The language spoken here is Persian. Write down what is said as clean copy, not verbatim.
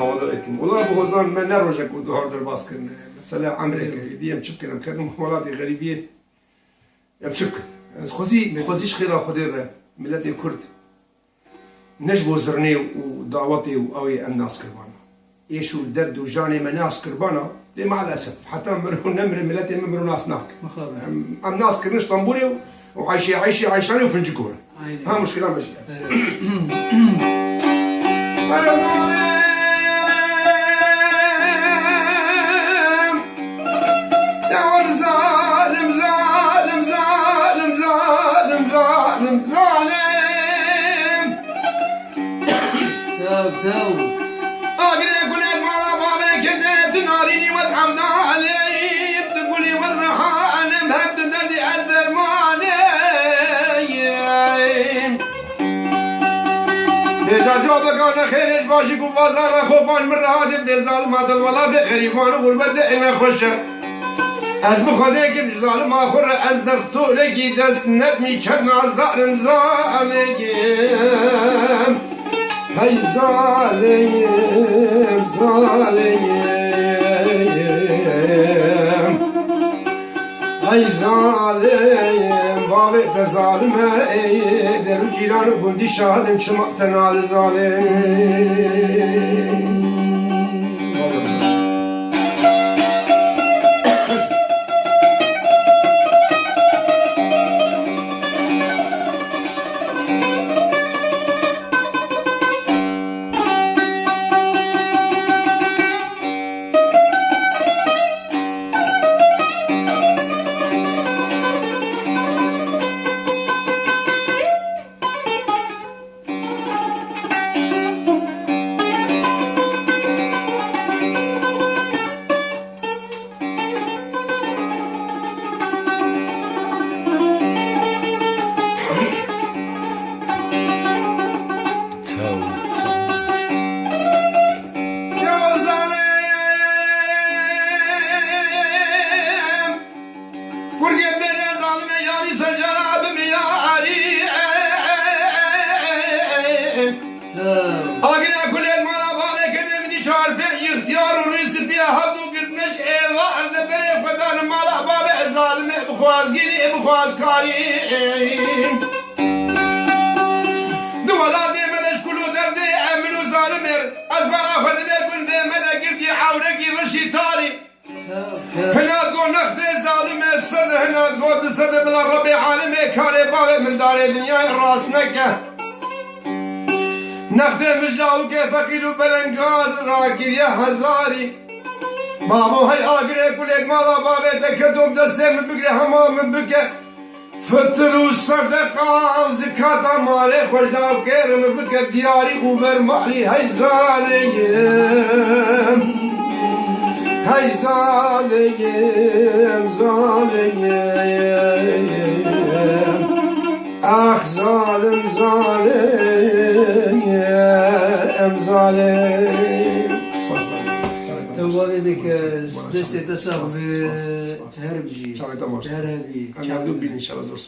هذا لكن والله بوزان ما نروجك ودهار در باسكن مثلا أمريكا ديم شبكة لم كانوا مولاتي غريبية يم شبكة خوزيش خيرا خدير ملتي كرد نجبو زرني ودعوتي وأوي الناس كربانا إيشو الدرد وجاني مناس كربانا ليه مع الأسف حتى نمر ملتي نمر ناس ناك أم ناس كرنش طنبوري عايشاني وفنجكورة ها مشكلة ماشي أنا ظالم يا ظالم ظالم ظالم ظالم ظالم ظالم تو أقرأ كل ما بابك كده تناريني وازعمنا علي تقولي وزرها أنا مهبت دردي أذر مالي إذا جابك أنا خير باشي كوفازانا خوفان من رهاد بدي ظالمات الولاد غريبان غربت إنا خوشة از بخوده که ظالم آخر از دختورگی دست نتمی چند نازدارم ظالم هی ظالم ظالم هی ظالم بابت ظالمه درو جیران بندی شاهدن چمقتن آل ظالم آگرا کلیت مالا بابه کدیم دی چهار پی اختیار و ریس پی هدو گردنش ایوه ارده بره فدان مالا بابه ظالمه بخوازگیری بخوازکاری دولا دیمدش کلو درده امنو ظالمر از برا خده کنده مده گردی عورگی رشی تاری هناد گو نخده ظالمه صد هناد گو صد بلا ربی عالمه کاری بابه من داره دنیای راست نکه نخده مجلاو که فقیر و بلنگاز راکر یه هزاری بابو های آگره کلیت مالا بابه دکتوم دسته من بگره همام بگه فطر و صدقه و زکاة ماله خوشناو کرم بگه دیاری و برمالی های ظالم های ظالم ظالم آخ ظالم ظالم ظالم تو والدك دست تصاحب هربجي هربي أنا بدو بين إن شاء الله زور